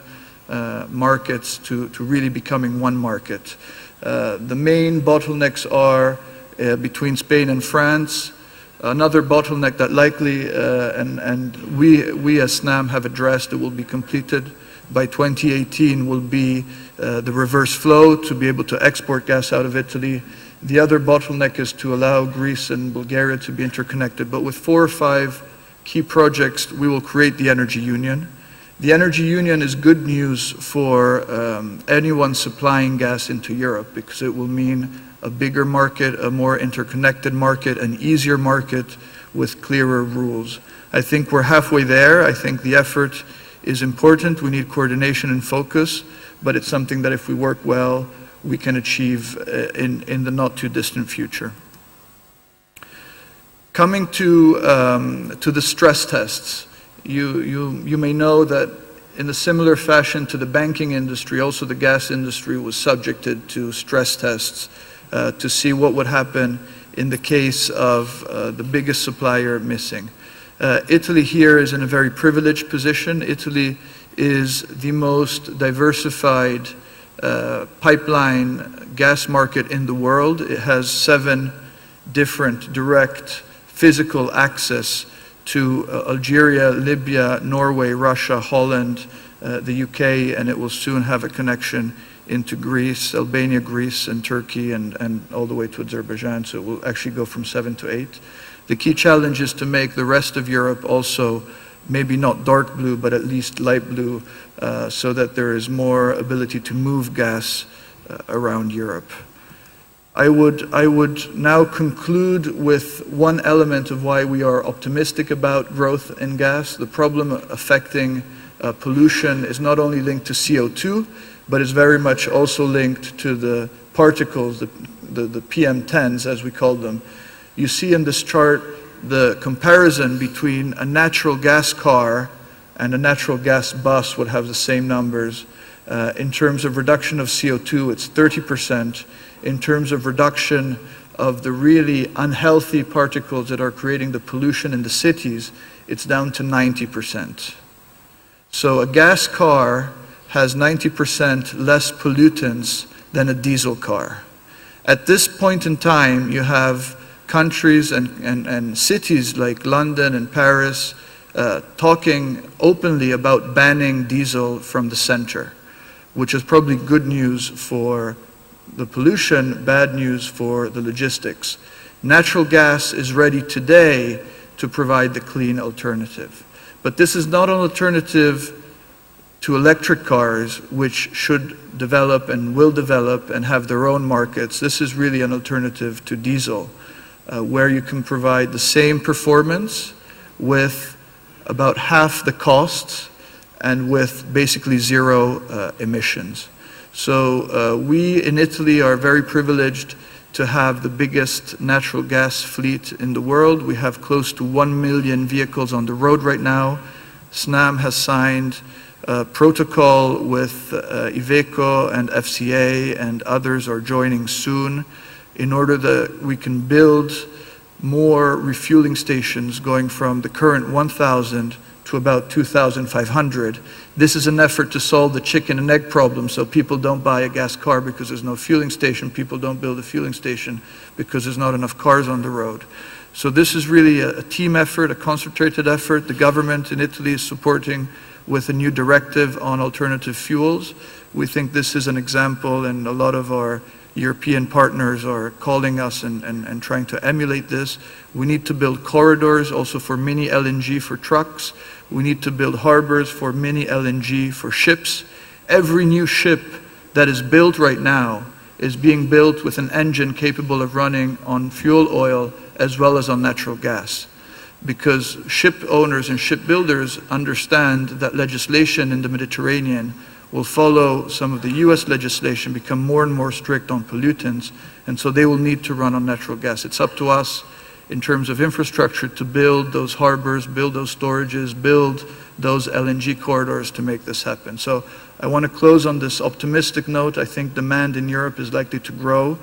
markets to really becoming one market. The main bottlenecks are between Spain and France. Another bottleneck that likely, and we as SNAM have addressed, it will be completed by 2018, will be the reverse flow to be able to export gas out of Italy. The other bottleneck is to allow Greece and Bulgaria to be interconnected. But with 4 or 5 key projects, we will create the energy union. The energy union is good news for anyone supplying gas into Europe because it will mean a bigger market, a more interconnected market, an easier market with clearer rules. I think we're halfway there. I think the effort is important. We need coordination and focus, but it's something that if we work well, we can achieve in the not too distant future. Coming to the stress tests, you may know that in a similar fashion to the banking industry, also the gas industry was subjected to stress tests to see what would happen in the case of the biggest supplier missing. Italy here is in a very privileged position. Italy is the most diversified pipeline gas market in the world. It has 7 different direct physical access to Algeria, Libya, Norway, Russia, Holland, the UK, and it will soon have a connection into Greece, Albania, Greece, and Turkey, and all the way to Azerbaijan, so it will actually go from 7 to 8. The key challenge is to make the rest of Europe also maybe not dark blue, but at least light blue, so that there is more ability to move gas around Europe. I would now conclude with one element of why we are optimistic about growth in gas. The problem affecting pollution is not only linked to CO2, but is very much also linked to the particles, the PM10s as we call them. You see in this chart the comparison between a natural gas car and a natural gas bus would have the same numbers. In terms of reduction of CO2, it's 30%. In terms of reduction of the really unhealthy particles that are creating the pollution in the cities, it's down to 90%. So a gas car has 90% less pollutants than a diesel car. At this point in time, you have countries and cities like London and Paris talking openly about banning diesel from the center, which is probably good news for the pollution, bad news for the logistics. Natural gas is ready today to provide the clean alternative. But this is not an alternative to electric cars, which should develop and will develop and have their own markets. This is really an alternative to diesel, where you can provide the same performance with about half the costs and with basically zero emissions. So we in Italy are very privileged to have the biggest natural gas fleet in the world. We have close to 1 million vehicles on the road right now. SNAM has signed a protocol with Iveco and FCA, and others are joining soon, in order that we can build more refueling stations going from the current 1,000 to about 2,500. This is an effort to solve the chicken and egg problem, so people don't buy a gas car because there's no fueling station, people don't build a fueling station because there's not enough cars on the road. So this is really a team effort, a concentrated effort. The government in Italy is supporting with a new directive on alternative fuels. We think this is an example, and a lot of our European partners are calling us and trying to emulate this. We need to build corridors also for mini LNG for trucks. We need to build harbors for mini LNG for ships. Every new ship that is built right now is being built with an engine capable of running on fuel oil as well as on natural gas, because ship owners and shipbuilders understand that legislation in the Mediterranean will follow some of the US legislation, become more and more strict on pollutants, and so they will need to run on natural gas. It's up to us in terms of infrastructure to build those harbors, build those storages, build those LNG corridors to make this happen. So I want to close on this optimistic note. I think demand in Europe is likely to grow,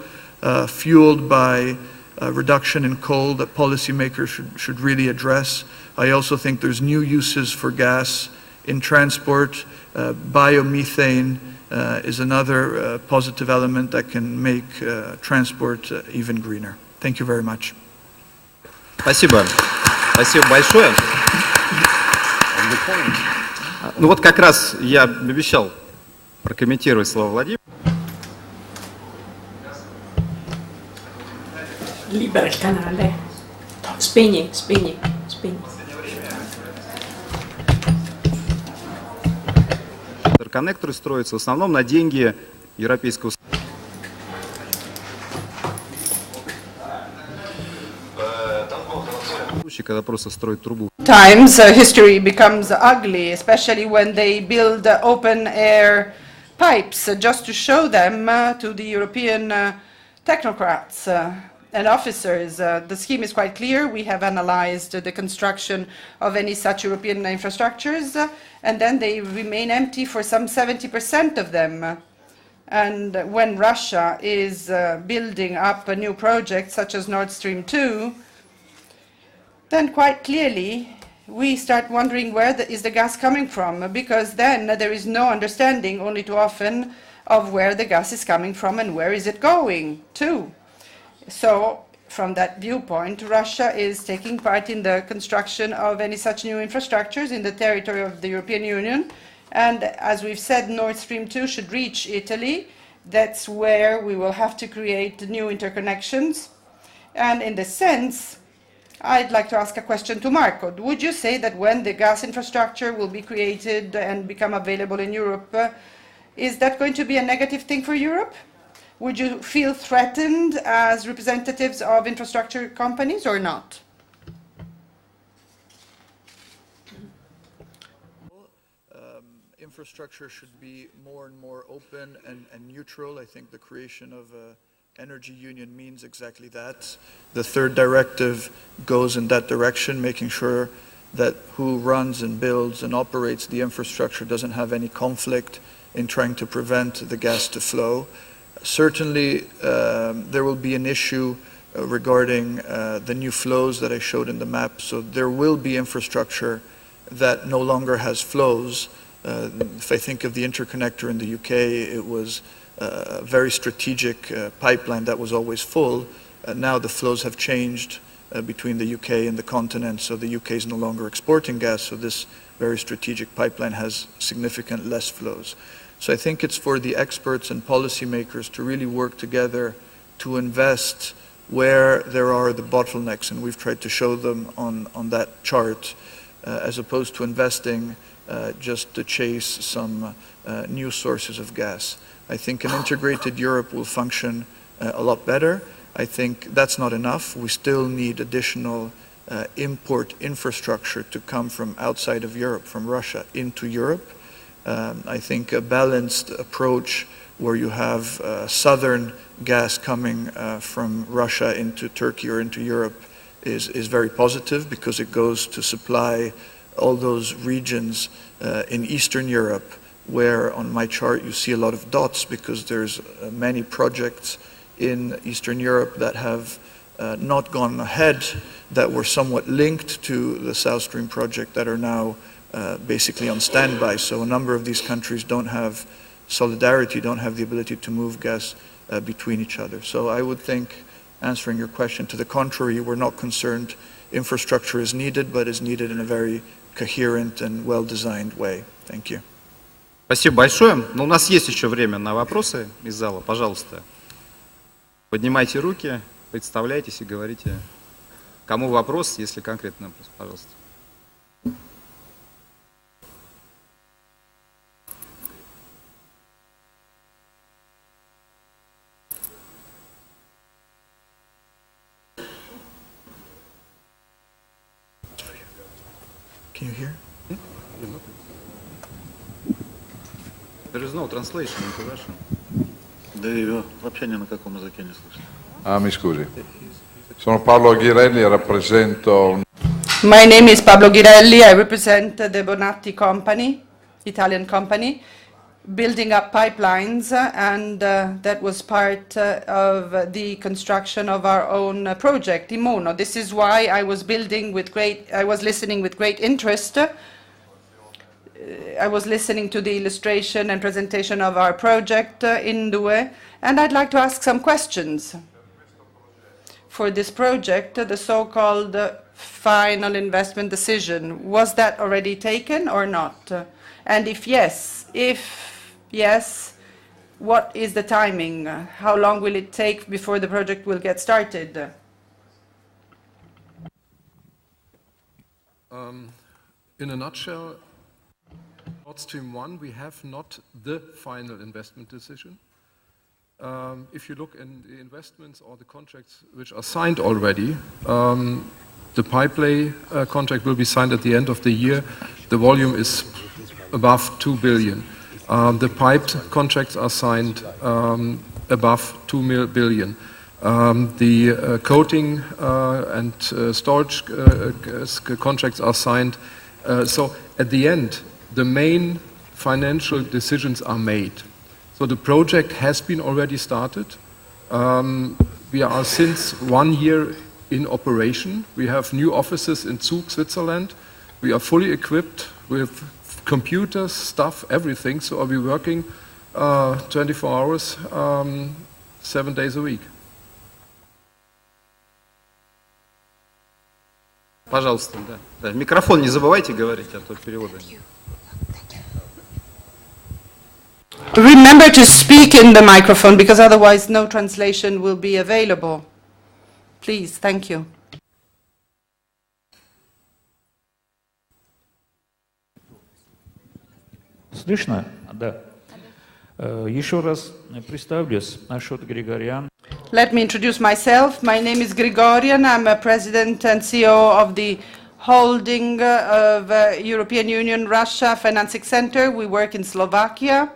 fueled by reduction in coal that policymakers should really address. I also think there's new uses for gas in transport. Biomethane is another positive element that can make transport even greener. Thank you very much. Спасибо. Спасибо большое. Ну вот как раз я обещал прокомментировать слова Владимира. Libera il canale. Spegni, spegni, spegni. Интерконнекторы строятся в основном на деньги Европейского Союза. Когда просто строят трубу. Times history becomes ugly, especially when they build open-air pipes just to show them to the European technocrats and officers. The scheme is quite clear. We have analyzed the construction of any such European infrastructures, and then they remain empty for some 70% of them. And when Russia is building up a new project such as Nord Stream 2, then quite clearly we start wondering where is the gas coming from, because then there is no understanding, only too often, of where the gas is coming from and where is it going to. So from that viewpoint, Russia is taking part in the construction of any such new infrastructures in the territory of the European Union. And as we've said, Nord Stream 2 should reach Italy. That's where we will have to create new interconnections. And in this sense, I'd like to ask a question to Marco. Would you say that when the gas infrastructure will be created and become available in Europe, is that going to be a negative thing for Europe? Would you feel threatened as representatives of infrastructure companies or not? Infrastructure should be more and more open and neutral. I think the creation of an energy union means exactly that. The third directive goes in that direction, making sure that who runs and builds and operates the infrastructure doesn't have any conflict in trying to prevent the gas to flow. Certainly, there will be an issue regarding the new flows that I showed in the map. So there will be infrastructure that no longer has flows. If I think of the interconnector in the UK, it was a very strategic pipeline that was always full. Now the flows have changed between the UK and the continent, so the UK is no longer exporting gas, so this very strategic pipeline has significant less flows. So I think it's for the experts and policymakers to really work together to invest where there are the bottlenecks, and we've tried to show them on that chart, as opposed to investing just to chase some new sources of gas. I think an integrated Europe will function a lot better. I think that's not enough. We still need additional import infrastructure to come from outside of Europe, from Russia into Europe. I think a balanced approach where you have southern gas coming from Russia into Turkey or into Europe is very positive, because it goes to supply all those regions in Eastern Europe where on my chart you see a lot of dots, because there's many projects in Eastern Europe that have not gone ahead, that were somewhat linked to the South Stream project, that are now basically on standby. So a number of these countries don't have solidarity, don't have the ability to move gas between each other. So I would think, answering your question, to the contrary, we're not concerned. Infrastructure is needed, but is needed in a very coherent and well-designed way. Thank you. Спасибо большое. Но у нас есть еще время на вопросы из зала. Пожалуйста, поднимайте руки, представляйтесь и говорите, кому вопрос, если конкретный вопрос. Пожалуйста. Can you hear? There is no translation into Russian. Да ее вообще ни на каком языке не слышно. Mi scusi. Sono Paolo Ghirelli e rappresento... My name is Pablo Ghirelli. I represent the Bonatti company, Italian company, building up pipelines, and that was part of the construction of our own project, Imono. This is why I was listening with great interest. I was listening to the illustration and presentation of our project, Indue, and I'd like to ask some questions. For this project, the so-called final investment decision, was that already taken or not? And if yes, what is the timing? How long will it take before the project will get started? In a nutshell, Nord Stream 1, we have not the final investment decision. If you look in the investments or the contracts which are signed already, the pipelay contract will be signed at the end of the year. The volume is above 2 billion. The piped contracts are signed above 2 billion. The coating and storage contracts are signed. So at the end, the main financial decisions are made. So the project has been already started. We are since 1 year in operation. We have new offices in Zug, Switzerland. We are fully equipped with computers, stuff, everything. So are we working 24 hours, 7 days a week. Пожалуйста, да. Микрофон не забывайте говорить, а то перевода нет. Remember to speak in the microphone, because otherwise no translation will be available. Please, thank you. Слышно? Да. Еще раз представлюсь. Ашот Григорян. Let me introduce myself. My name is Grigorian. I'm a president and CEO of the holding of European Union Russia Financing Center. We work in Slovakia,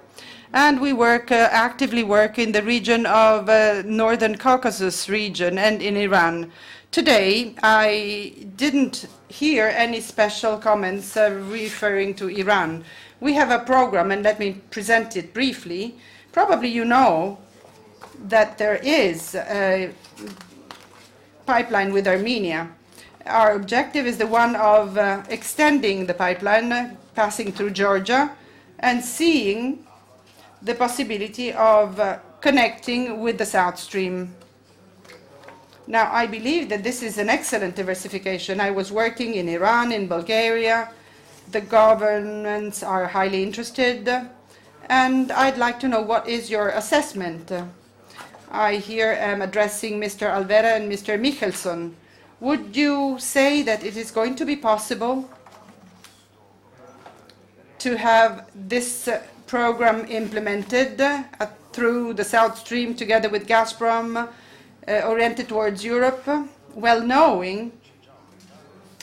and we actively work in the region of Northern Caucasus region and in Iran. Today, I didn't hear any special comments referring to Iran. We have a program, and let me present it briefly. Probably you know that there is a pipeline with Armenia. Our objective is the one of extending the pipeline, passing through Georgia, and seeing the possibility of connecting with the South Stream. Now, I believe that this is an excellent diversification. I was working in Iran, in Bulgaria. The governments are highly interested, and I'd like to know what is your assessment. I here am addressing Mr. Alvera and Mr. Michelson. Would you say that it is going to be possible to have this program implemented through the South Stream together with Gazprom, oriented towards Europe, well knowing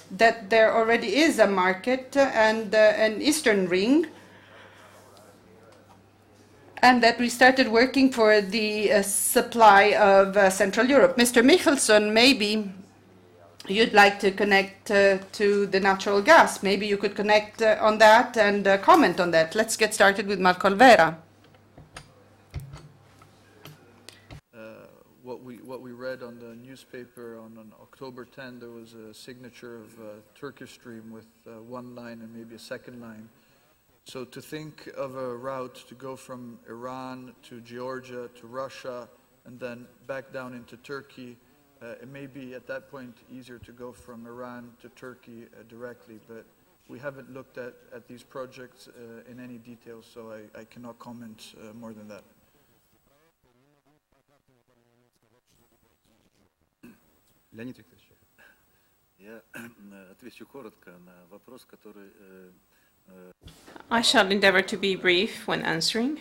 that there already is a market and an eastern ring, and that we started working for the supply of Central Europe? Mr. Michelson, maybe you'd like to connect to the natural gas. Maybe you could connect on that and comment on that. Let's get started with Marco Alvera. What we read on the newspaper on October 10, there was a signature of Turkish Stream with one line and maybe a second line. So to think of a route to go from Iran to Georgia to Russia and then back down into Turkey, it may be at that point easier to go from Iran to Turkey directly, but we haven't looked at these projects in any detail, so I cannot comment more than that. Леонид Викторович. Я отвечу коротко на вопрос, который... I shall endeavor to be brief when answering.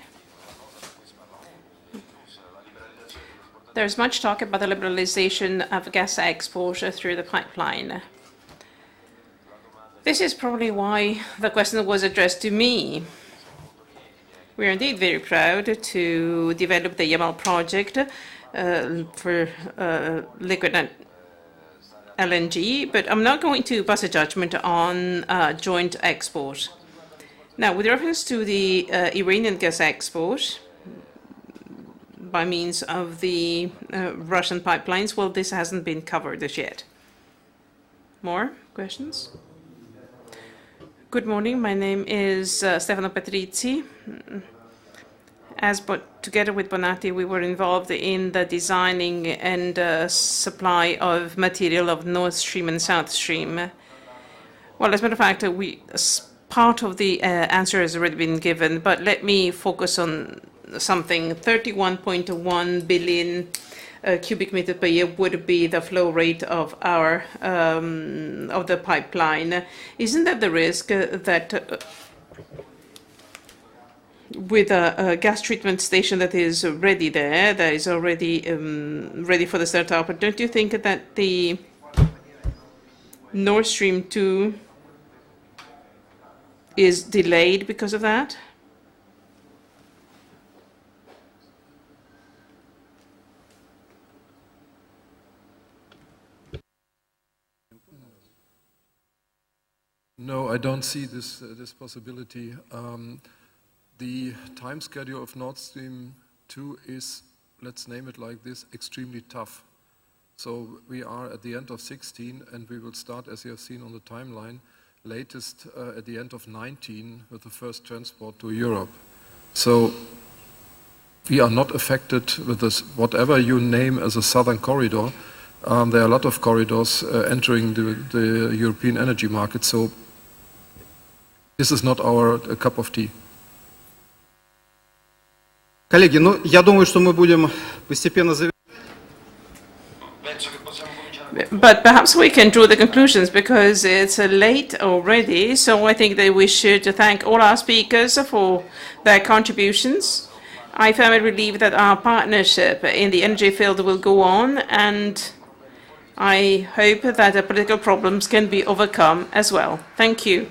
There's much talk about the liberalization of gas export through the pipeline. This is probably why the question was addressed to me. We are indeed very proud to develop the Yamal project for liquid LNG, but I'm not going to pass a judgment on joint export. Now, with reference to the Iranian gas export by means of the Russian pipelines, well, this hasn't been covered as yet. More questions? Good morning. My name is Stefano Patrizzi. Together with Bonatti, we were involved in the designing and supply of material of Nord Stream and South Stream. Well, as a matter of fact, part of the answer has already been given, but let me focus on something. 31.1 billion cubic meter per year would be the flow rate of our of the pipeline. Isn't that the risk that with a gas treatment station that is ready there, that is already ready for the startup, but don't you think that the Nord Stream 2 is delayed because of that? No, I don't see this possibility. The time schedule of Nord Stream 2 is, let's name it like this, extremely tough. So we are at the end of 16, and we will start, as you have seen on the timeline, latest at the end of 19 with the first transport to Europe. So we are not affected with this, whatever you name as a southern corridor. There are a lot of corridors entering the European energy market, so this is not our cup of tea. Коллеги, ну, я думаю, что мы будем постепенно завершать. But perhaps we can draw the conclusions because it's late already. So I think that we should thank all our speakers for their contributions. I firmly believe that our partnership in the energy field will go on, and I hope that the political problems can be overcome as well. Thank you.